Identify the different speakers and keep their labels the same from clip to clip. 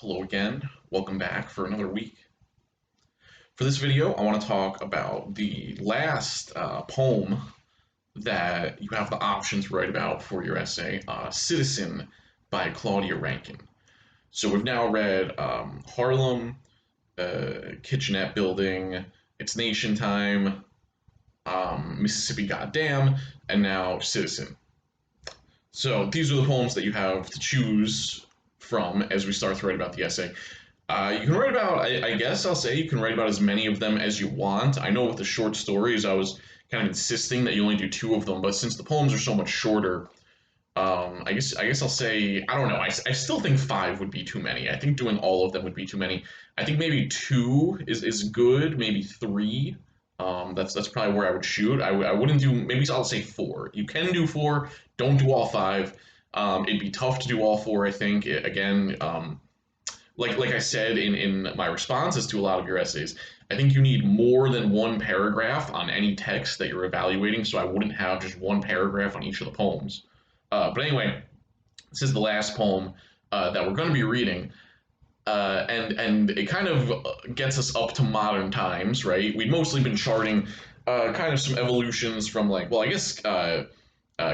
Speaker 1: Hello again, welcome back for another week. For this video, I want to talk about the last poem that you have the option to write about for your essay, Citizen by Claudia Rankine. So we've now read Harlem, Kitchenette Building, It's Nation Time, Mississippi Goddamn, and now Citizen. So these are the poems that you have to choose from as we start to write about the essay. You can write about, I guess I'll say you can write about as many of them as you want. I know with the short stories, I was kind of insisting that you only do two of them, but since the poems are so much shorter, I guess I'll say I don't know. I still think five would be too many. I think doing all of them would be too many. I think maybe two is good. Maybe three. That's probably where I would shoot. I wouldn't do. Maybe I'll say four. You can do four. Don't do all five. It'd be tough to do all four. I think again. Like I said in my responses to a lot of your essays, I think you need more than one paragraph on any text that you're evaluating. So I wouldn't have just one paragraph on each of the poems. But anyway, this is the last poem that we're going to be reading, and it kind of gets us up to modern times, right? We'd mostly been charting kind of some evolutions from like, well, I guess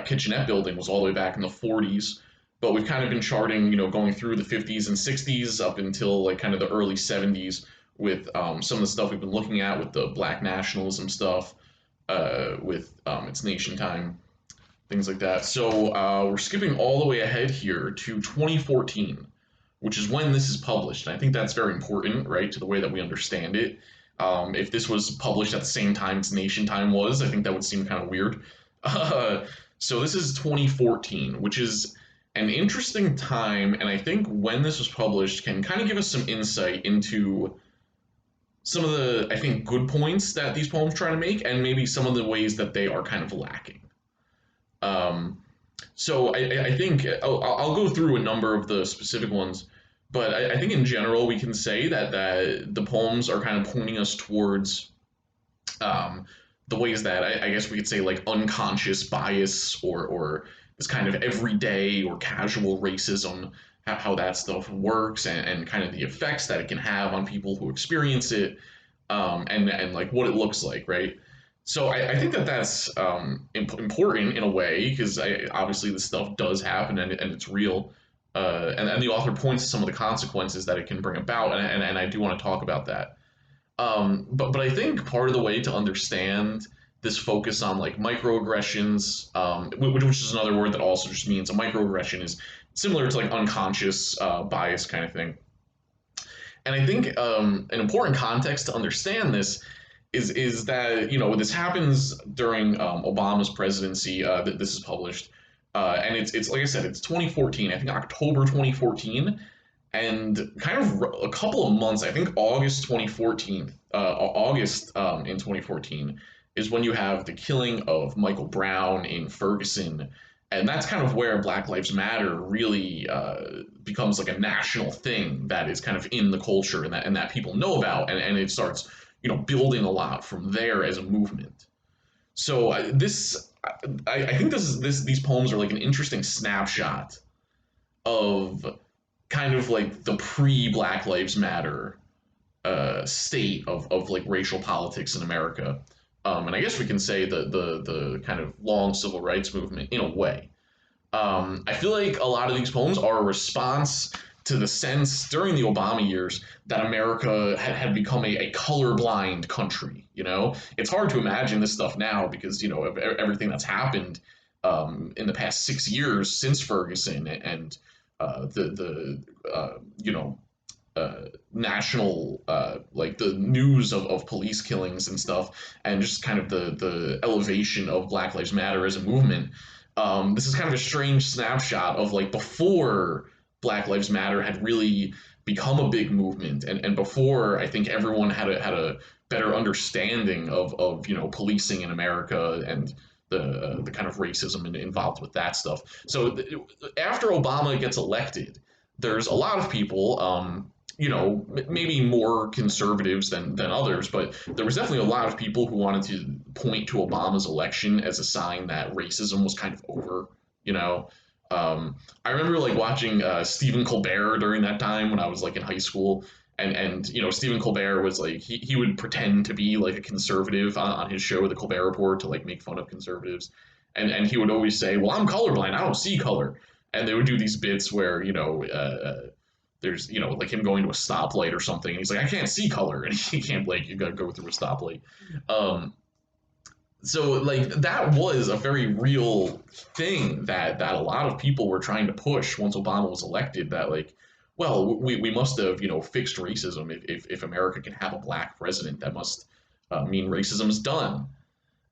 Speaker 1: kitchenette building was all the way back in the 40s, but we've kind of been charting, going through the 50s and 60s up until like kind of the early 70s with some of the stuff we've been looking at with the Black nationalism stuff, with It's Nation Time, things like that. So we're skipping all the way ahead here to 2014, which is when this is published. And I think that's very important, right, to the way that we understand it. If this was published at the same time It's Nation Time was, I think that would seem kind of weird. So this is 2014, which is an interesting time, and I think when this was published can kind of give us some insight into some of the, I think, good points that these poems try to make, and maybe some of the ways that they are kind of lacking. Um, so I think I'll go through a number of the specific ones, but I think in general we can say that the poems are kind of pointing us towards um, the ways that I guess we could say like unconscious bias or this kind of everyday or casual racism, how that stuff works and kind of the effects that it can have on people who experience it, and like what it looks like, right? So I think that that's important in a way because obviously this stuff does happen and it's real. And the author points to some of the consequences that it can bring about, and I do want to talk about that. But I think part of the way to understand this focus on like microaggressions, which is another word that also just means a microaggression is similar to like unconscious bias kind of thing. And I think an important context to understand this is that this happens during Obama's presidency. That this is published, and it's like I said, it's 2014. I think October 2014, and kind of a couple of months. I think August 2014, August in 2014 is when you have the killing of Michael Brown in Ferguson, and that's kind of where Black Lives Matter really becomes like a national thing that is kind of in the culture and that people know about, and it starts building a lot from there as a movement. So I think these poems are like an interesting snapshot of kind of like the pre Black Lives Matter state of like racial politics in America. And I guess we can say the kind of long civil rights movement in a way. I feel like a lot of these poems are a response to the sense during the Obama years that America had become a colorblind country. It's hard to imagine this stuff now because of everything that's happened in the past 6 years since Ferguson and national like the news of police killings and stuff, and just kind of the elevation of Black Lives Matter as a movement. This is kind of a strange snapshot of like before Black Lives Matter had really become a big movement, and before I think everyone had a better understanding of policing in America and the kind of racism involved with that stuff. So after Obama gets elected, there's a lot of people, maybe more conservatives than others, but there was definitely a lot of people who wanted to point to Obama's election as a sign that racism was kind of over, you know. I remember like watching Stephen Colbert during that time when I was like in high school, and Stephen Colbert was like he would pretend to be like a conservative on his show, The Colbert Report, to like make fun of conservatives, and he would always say, "Well, I'm colorblind. I don't see color," and they would do these bits where there's like him going to a stoplight or something, and he's like, "I can't see color," and he can't like you gotta go through a stoplight. Um, so like that was a very real thing that a lot of people were trying to push once Obama was elected, that like, well, we must have fixed racism. If America can have a black president, that must mean racism is done.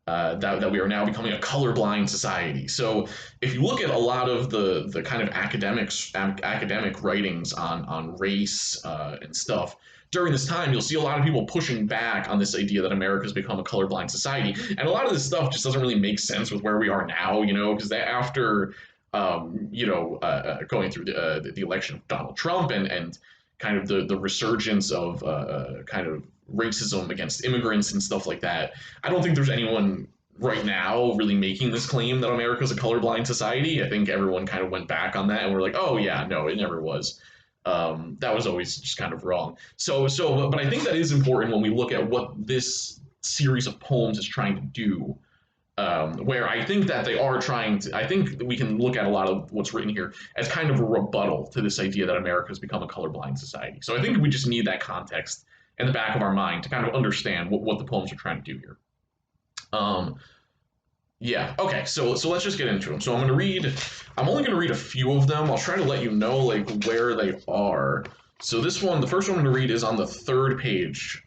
Speaker 1: That we are now becoming a colorblind society. So if you look at a lot of the kind of academic writings on race and stuff during this time, you'll see a lot of people pushing back on this idea that America's become a colorblind society, and a lot of this stuff just doesn't really make sense with where we are now, because after going through the election of Donald Trump and kind of the resurgence of kind of racism against immigrants and stuff like that. I don't think there's anyone right now really making this claim that America's a colorblind society. I think everyone kind of went back on that and we're like, oh yeah, no, it never was. That was always just kind of wrong. But I think that is important when we look at what this series of poems is trying to do. Where I think that they are trying to, I think we can look at a lot of what's written here as kind of a rebuttal to this idea that America has become a colorblind society. So I think we just need that context in the back of our mind to kind of understand what the poems are trying to do here. Um, yeah. Okay. So let's just get into them. So I'm gonna read. I'm only gonna read a few of them. I'll try to let you know like where they are. So this one, the first one I'm gonna read is on the third page.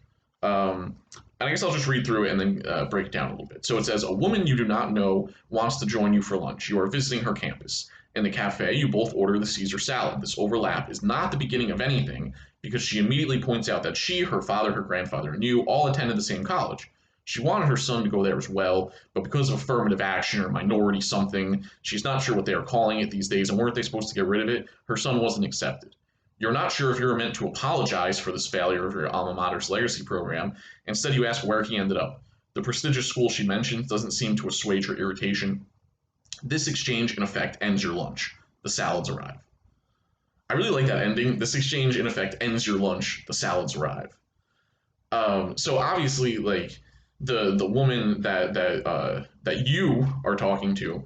Speaker 1: And I guess I'll just read through it and then break it down a little bit. So it says, "A woman you do not know wants to join you for lunch. You are visiting her campus. In the cafe, you both order the Caesar salad. This overlap is not the beginning of anything because she immediately points out that she, her father, her grandfather, and you all attended the same college. She wanted her son to go there as well, but because of affirmative action or minority something, she's not sure what they are calling it these days, and weren't they supposed to get rid of it? Her son wasn't accepted. You're not sure if you're meant to apologize for this failure of your alma mater's legacy program. Instead, you ask where he ended up. The prestigious school she mentions doesn't seem to assuage her irritation. This exchange, in effect, ends your lunch. The salads arrive." I really like that ending. This exchange, in effect, ends your lunch. The salads arrive. So obviously, like the woman that you are talking to,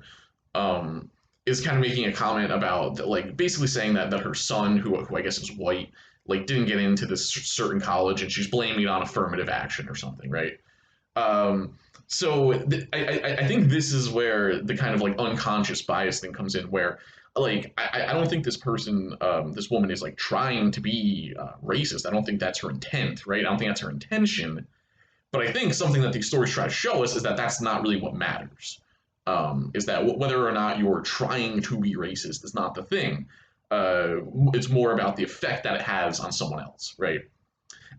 Speaker 1: um, is kind of making a comment about like basically saying that her son, who I guess is white, like didn't get into this certain college, and she's blaming it on affirmative action or something, right? Um, I think this is where the kind of like unconscious bias thing comes in, where like I don't think this person, this woman is like trying to be racist. I don't think that's her intent, right? I don't think that's her intention. But I think something that these stories try to show us is that that's not really what matters. Is that whether or not you're trying to be racist is not the thing. It's more about the effect that it has on someone else, right?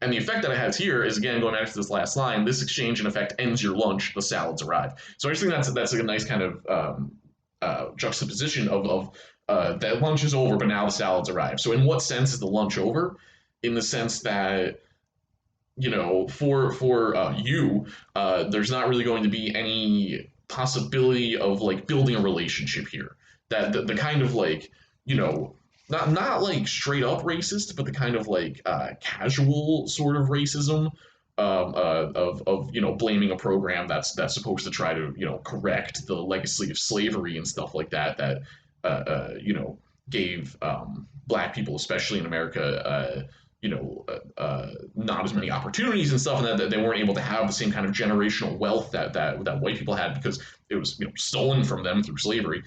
Speaker 1: And the effect that it has here is, again, going back to this last line, this exchange in effect ends your lunch, the salads arrive. So I just think that's like a nice kind of juxtaposition of that lunch is over, but now the salads arrive. So in what sense is the lunch over? In the sense that for you, there's not really going to be any possibility of like building a relationship here. That the kind of like not like straight up racist, but the kind of like casual sort of racism of blaming a program that's supposed to try to correct the legacy of slavery and stuff like that gave black people, especially in America, not as many opportunities and stuff, and that they weren't able to have the same kind of generational wealth that white people had because it was stolen from them through slavery.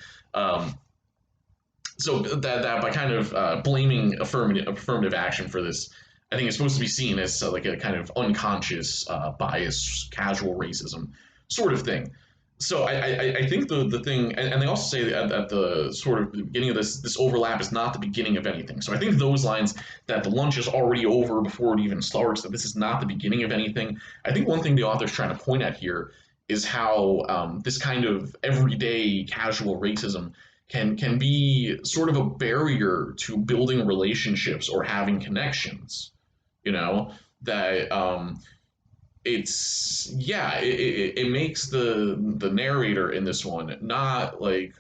Speaker 1: So that by kind of blaming affirmative action for this, I think it's supposed to be seen as like a kind of unconscious bias, casual racism sort of thing. So I think the thing, and they also say at the sort of beginning of this overlap is not the beginning of anything. So I think those lines, that the lunch is already over before it even starts, that this is not the beginning of anything. I think one thing the author's trying to point at here is how this kind of everyday casual racism can be sort of a barrier to building relationships or having connections. You know that it makes the narrator in this one not like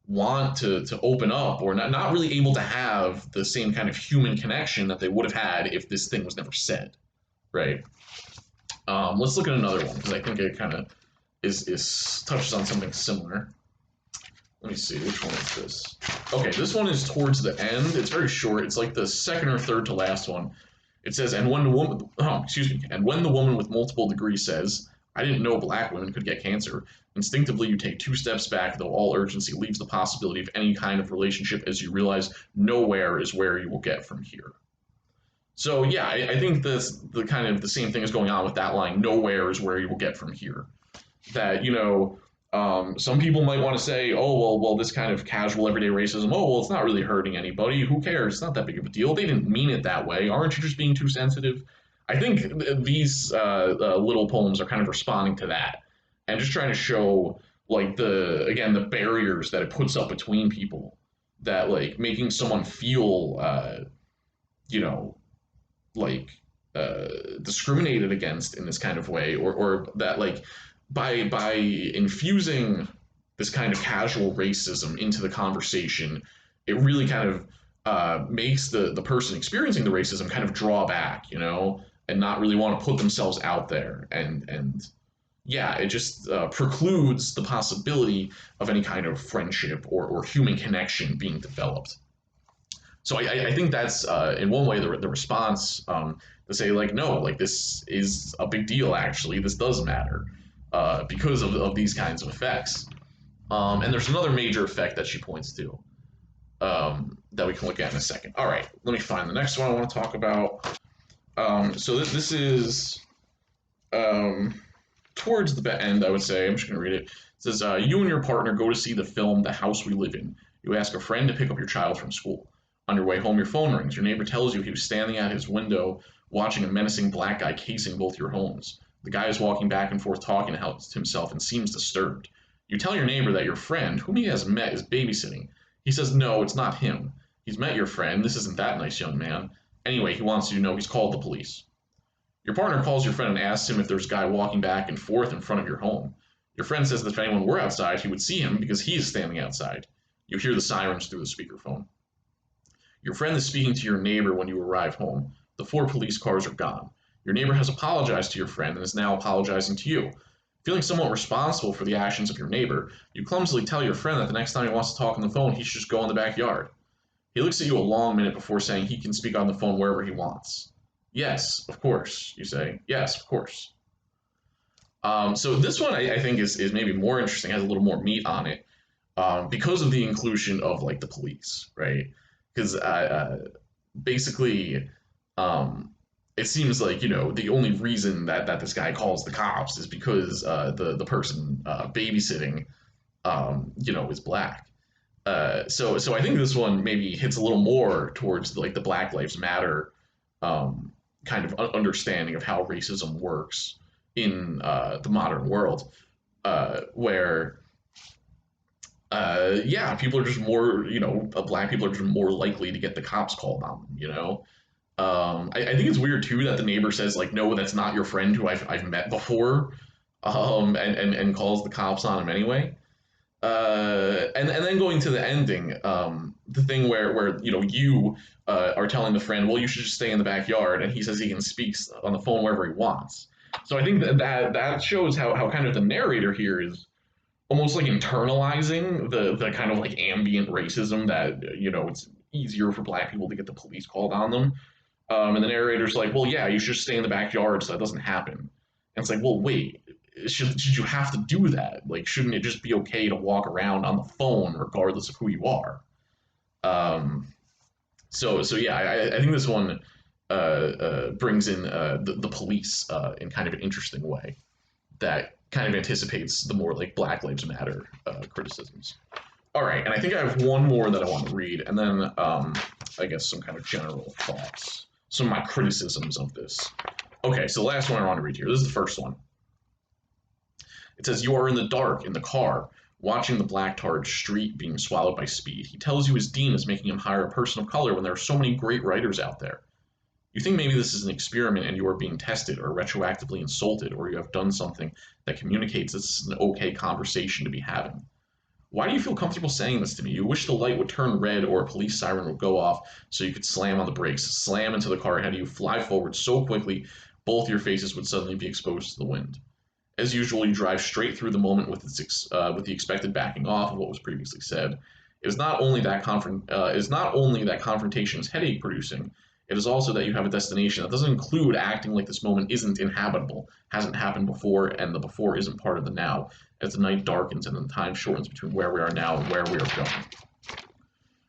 Speaker 1: want to open up, or not really able to have the same kind of human connection that they would have had if this thing was never said, right? Let's look at another one because I think it kind of is touches on something similar. Let me see, which one is this? Okay, this one is towards the end. It's very short. It's like the second or third to last one. It says, and when the woman, oh, excuse me, and when the woman with multiple degrees says, "I didn't know black women could get cancer," instinctively you take 2 steps back, though all urgency leaves the possibility of any kind of relationship as you realize nowhere is where you will get from here. So yeah, I think this the kind of the same thing is going on with that line. Nowhere is where you will get from here. That some people might want to say, oh well, this kind of casual everyday racism. Oh well, it's not really hurting anybody. Who cares? It's not that big of a deal. They didn't mean it that way. Aren't you just being too sensitive? I think these little poems are kind of responding to that and just trying to show like the barriers that it puts up between people. That like making someone feel you know like discriminated against in this kind of way, or that like by infusing this kind of casual racism into the conversation, it really kind of makes the person experiencing the racism kind of draw back, and not really want to put themselves out there, and yeah, it just precludes the possibility of any kind of friendship or human connection being developed. So I think that's in one way the response, to say like no, like this is a big deal. Actually, this does matter because of these kinds of effects. And there's another major effect that she points to, that we can look at in a second. All right, let me find the next one I want to talk about. So this is towards the end, I would say. I'm just going to read it. It says, you and your partner go to see the film The House We Live In. You ask a friend to pick up your child from school. On your way home, your phone rings. Your neighbor tells you he was standing at his window watching a menacing black guy casing both your homes. The guy is walking back and forth talking to himself and seems disturbed. You tell your neighbor that your friend, whom he has met, is babysitting. He says no, it's not him. He's met your friend. This isn't that nice young man. Anyway, he wants you to know he's called the police. Your partner calls your friend and asks him if there's a guy walking back and forth in front of your home. Your friend says that if anyone were outside, he would see him because he is standing outside. You hear the sirens through the speakerphone. Your friend is speaking to your neighbor when you arrive home. The 4 police cars are gone. Your neighbor has apologized to your friend and is now apologizing to you. Feeling somewhat responsible for the actions of your neighbor, you clumsily tell your friend that the next time he wants to talk on the phone, he should just go in the backyard. He looks at you a long minute before saying he can speak on the phone wherever he wants. Yes, of course, you say. Yes, of course. So this one I think is maybe more interesting, has a little more meat on it, because of the inclusion of like the police, right? Because basically, it seems like the only reason that this guy calls the cops is because the person babysitting is black. So I think this one maybe hits a little more towards like the Black Lives Matter kind of understanding of how racism works in the modern world, where yeah, people are just more, black people are just more likely to get the cops called on them. I think it's weird too that the neighbor says like, no, that's not your friend who I've met before, and calls the cops on him anyway. And then going to the ending, the thing where you are telling the friend, well, you should just stay in the backyard, and he says he can speak on the phone wherever he wants. So I think that shows how kind of the narrator here is almost like internalizing the kind of like ambient racism that it's easier for black people to get the police called on them. And the narrator's like, well, yeah, you should stay in the backyard so that doesn't happen. And it's like, well, wait, should you have to do that? Like, shouldn't it just be okay to walk around on the phone regardless of who you are? So yeah, I think this one brings in the police in kind of an interesting way that kind of anticipates the more like Black Lives Matter criticisms. All right, and I think I have one more that I want to read, and then I guess some kind of general thoughts, some of my criticisms of this. Okay, so the last one I want to read here. This is the first one. It says, you are in the dark in the car, watching the black-tarred street being swallowed by speed. He tells you his dean is making him hire a person of color when there are so many great writers out there. You think maybe this is an experiment and you are being tested or retroactively insulted, or you have done something that communicates this is an okay conversation to be having. Why do you feel comfortable saying this to me? You wish the light would turn red or a police siren would go off so you could slam on the brakes, slam into the car ahead of you, fly forward so quickly both your faces would suddenly be exposed to the wind. As usual, you drive straight through the moment with the expected backing off of what was previously said. It is not only that confrontation is headache producing, it is also that you have a destination that doesn't include acting like this moment isn't inhabitable, hasn't happened before, and the before isn't part of the now, as the night darkens and the time shortens between where we are now and where we are going.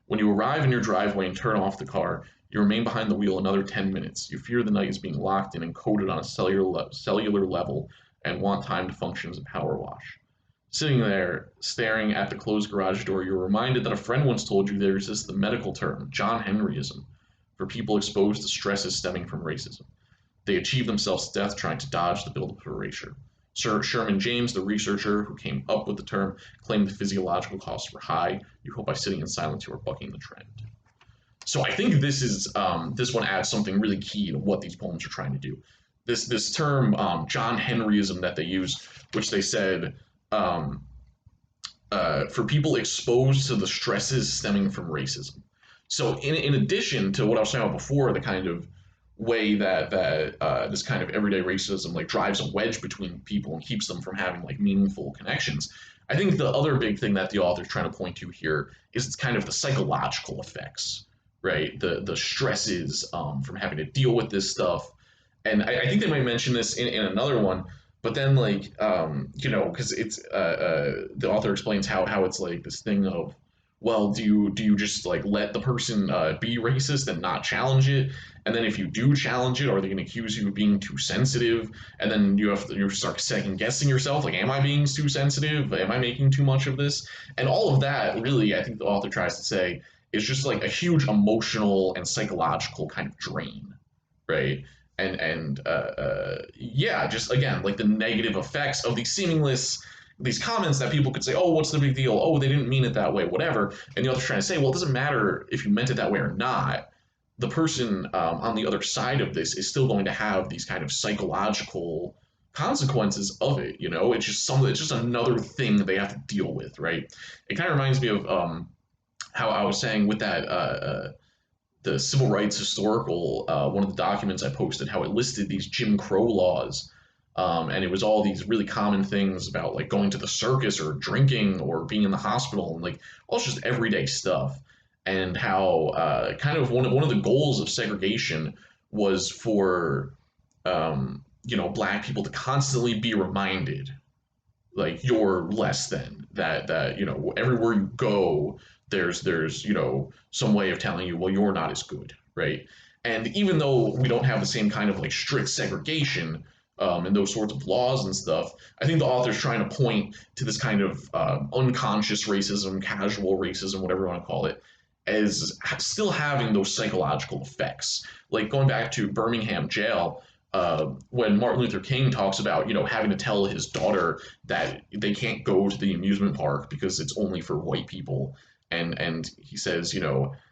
Speaker 1: When you arrive in your driveway and turn off the car, you remain behind the wheel another 10 minutes. You fear the night is being locked in and coded on a cellular level and want time to function as a power wash. Sitting there, staring at the closed garage door, you're reminded that a friend once told you there exists the medical term, John Henryism, for people exposed to stresses stemming from racism. They achieve themselves to death trying to dodge the buildup of erasure. Sir Sherman James, the researcher who came up with the term, claimed the physiological costs were high. You hope by sitting in silence you are bucking the trend. So I think this one adds something really key to what these poems are trying to do. This term John Henryism that they use, which they said for people exposed to the stresses stemming from racism. So in addition to what I was saying about before, the kind of way that this kind of everyday racism like drives a wedge between people and keeps them from having like meaningful connections. I think the other big thing that the author's trying to point to here is it's kind of the psychological effects, right? The stresses from having to deal with this stuff, and I think they might mention this in another one, but then like because it's the author explains how it's like this thing of, well, do you just like let the person be racist and not challenge it, and then if you do challenge it, are they going to accuse you of being too sensitive, and then you start second guessing yourself, like, am I being too sensitive, am I making too much of this, and all of that really I think the author tries to say is just like a huge emotional and psychological kind of drain, right? And yeah, just again like the negative effects of these comments that people could say, oh, what's the big deal? Oh, they didn't mean it that way, whatever. And the other's trying to say, well, it doesn't matter if you meant it that way or not. The person on the other side of this is still going to have these kind of psychological consequences of it. It's just it's just another thing that they have to deal with, right? It kind of reminds me of how I was saying with that the civil rights historical, one of the documents I posted, how it listed these Jim Crow laws. And it was all these really common things about like going to the circus or drinking or being in the hospital and like all just everyday stuff. And how kind of one of the goals of segregation was for black people to constantly be reminded like you're less than that everywhere you go there's some way of telling you, well, you're not as good, right? And even though we don't have the same kind of like strict segregation and those sorts of laws and stuff, I think the author's trying to point to this kind of unconscious racism, casual racism, whatever you want to call it, as still having those psychological effects. Like going back to Birmingham jail, when Martin Luther King talks about, having to tell his daughter that they can't go to the amusement park because it's only for white people, and he says,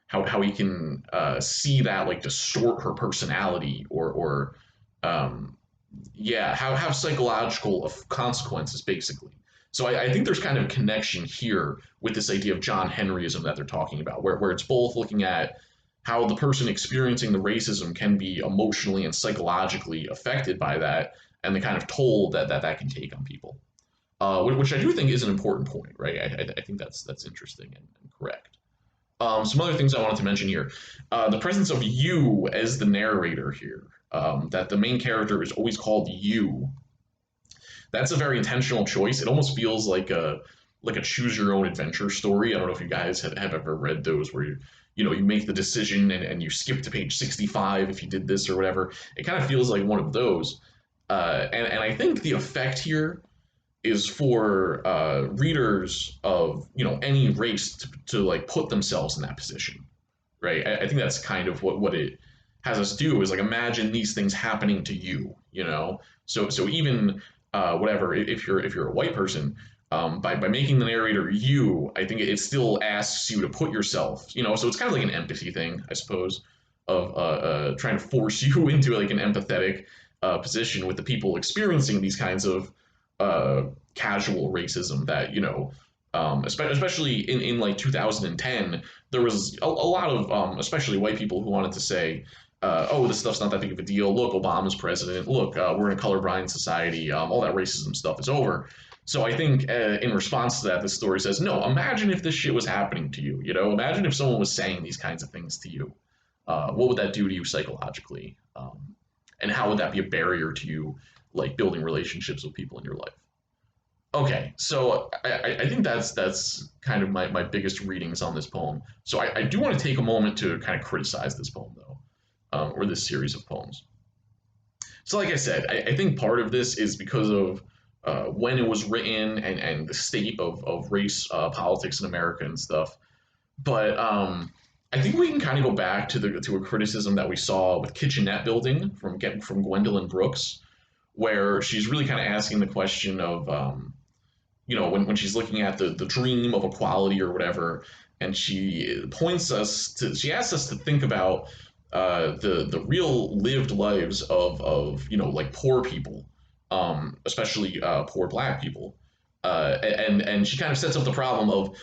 Speaker 1: how he can see that like distort her personality or have psychological consequences basically. So I think there's kind of a connection here with this idea of John Henryism that they're talking about, where it's both looking at how the person experiencing the racism can be emotionally and psychologically affected by that, and the kind of toll that can take on people. Which I do think is an important point, right? I think that's interesting and correct. Some other things I wanted to mention here: the presence of you as the narrator here. That the main character is always called you. That's a very intentional choice. It almost feels like a choose your own adventure story. I don't know if you guys have ever read those where you make the decision and you skip to page 65 if you did this or whatever. It kind of feels like one of those. And I think the effect here is for readers of any race to like put themselves in that position, right? I think that's kind of what it has us do is like imagine these things happening to you, So even whatever, if you're a white person, by making the narrator you, I think it still asks you to put yourself, So it's kind of like an empathy thing, I suppose, of trying to force you into like an empathetic position with the people experiencing these kinds of casual racism that Especially in like 2010, there was a lot of especially white people who wanted to say, oh, this stuff's not that big of a deal. Look, Obama's president. Look, we're in a colorblind society. All that racism stuff is over. So I think in response to that, this story says, no, imagine if this shit was happening to you. You know, imagine if someone was saying these kinds of things to you. What would that do to you psychologically? And how would that be a barrier to you, like building relationships with people in your life? Okay, so I think that's kind of my biggest readings on this poem. So I do want to take a moment to kind of criticize this poem, though, or this series of poems. So, like I said, I think part of this is because of when it was written and the state of race politics in America and stuff. But I think we can kind of go back to a criticism that we saw with kitchenette building from Gwendolyn Brooks, where she's really kind of asking the question of when she's looking at the dream of equality or whatever, and she asks us to think about the real lived lives of like poor people, especially poor black people. And she kind of sets up the problem of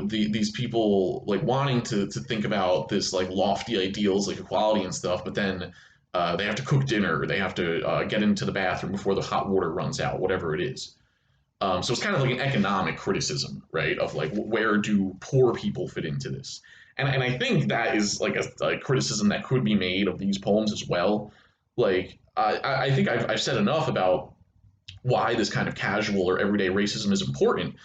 Speaker 1: these people like wanting to think about this like lofty ideals like equality and stuff, but then they have to cook dinner, they have to get into the bathroom before the hot water runs out, whatever it is. So it's kind of like an economic criticism, right? Of like, where do poor people fit into this? And I think that is like a criticism that could be made of these poems as well. Like, I think I've said enough about why this kind of casual or everyday racism is important.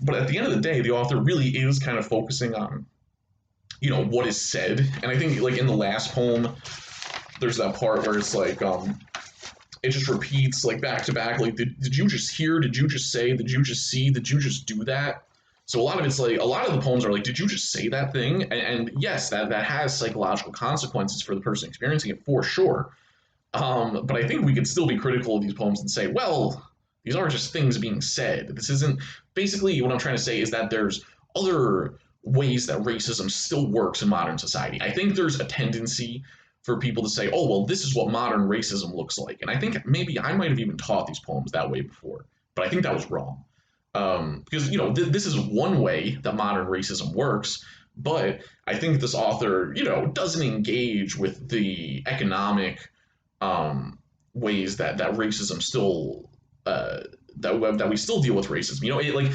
Speaker 1: But at the end of the day, the author really is kind of focusing on, what is said. And I think like in the last poem, there's that part where it's like, it just repeats like back to back. Like, did you just hear? Did you just say? Did you just see? Did you just do that? So a lot of it's like a lot of the poems are like, did you just say that thing? And yes, that has psychological consequences for the person experiencing it for sure. But I think we could still be critical of these poems and say, well, these are just things being said. This isn't basically what I'm trying to say is that there's other ways that racism still works in modern society. I think there's a tendency for people to say, oh, well, this is what modern racism looks like. And I think maybe I might have even taught these poems that way before, but I think that was wrong. Because, this is one way that modern racism works, but I think this author, doesn't engage with the economic ways that racism still, that we still deal with racism. Like,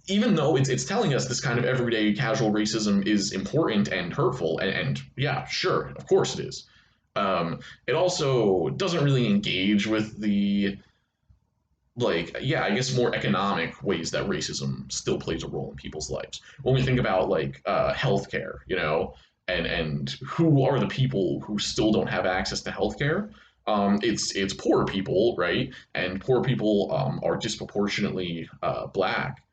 Speaker 1: even though it's telling us this kind of everyday casual racism is important and hurtful, and yeah, sure, of course it is. It also doesn't really engage with the like, yeah, I guess more economic ways that racism still plays a role in people's lives. When we think about like healthcare, and who are the people who still don't have access to healthcare? It's poor people, right? And poor people are disproportionately black,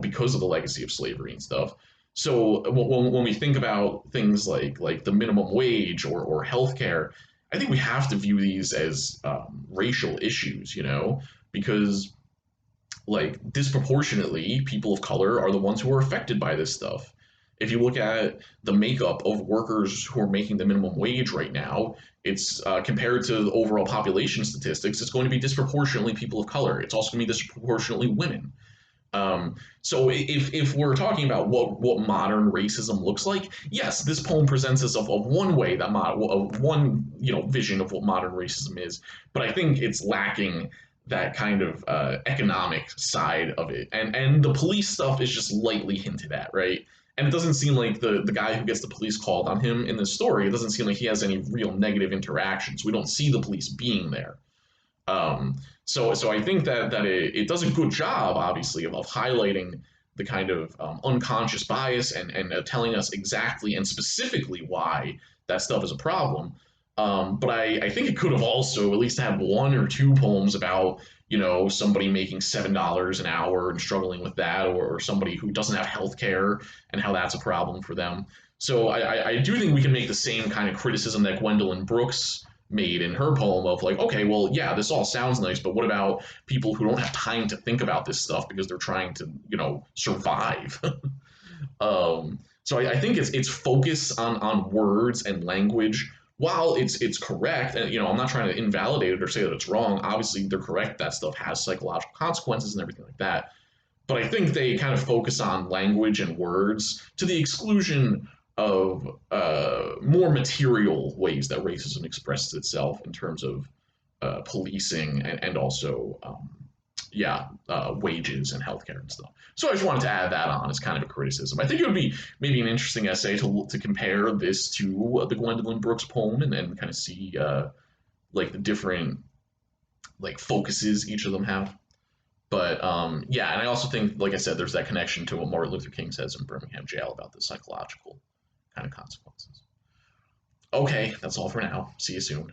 Speaker 1: because of the legacy of slavery and stuff. So when we think about things like the minimum wage or healthcare, I think we have to view these as racial issues, because like disproportionately people of color are the ones who are affected by this stuff. If you look at the makeup of workers who are making the minimum wage right now, it's compared to the overall population statistics, it's going to be disproportionately people of color. It's also going to be disproportionately women. So if we're talking about what modern racism looks like, yes, this poem presents us of one way of one vision of what modern racism is, but I think it's lacking that kind of economic side of it, and the police stuff is just lightly hinted at, right? And it doesn't seem like the guy who gets the police called on him in this story, it doesn't seem like he has any real negative interactions. We don't see the police being there. So I think that it does a good job, obviously, of highlighting the kind of unconscious bias and telling us exactly and specifically why that stuff is a problem. But I think it could have also at least had one or two poems about somebody making $7 an hour and struggling with that, or somebody who doesn't have health care and how that's a problem for them. So I do think we can make the same kind of criticism that Gwendolyn Brooks made in her poem of like, okay, well, yeah, this all sounds nice, but what about people who don't have time to think about this stuff because they're trying to, survive? So I think it's focus on words and language. While it's correct, and I'm not trying to invalidate it or say that it's wrong. Obviously, they're correct. That stuff has psychological consequences and everything like that. but I think they kind of focus on language and words to the exclusion of more material ways that racism expresses itself in terms of policing and also wages and healthcare and stuff. So I just wanted to add that on as kind of a criticism. I think it would be maybe an interesting essay to compare this to the Gwendolyn Brooks poem and kind of see like the different like focuses each of them have. But yeah, and I also think, like I said, there's that connection to what Martin Luther King says in Birmingham jail about the psychological kind of consequences. Okay, that's all for now. See you soon.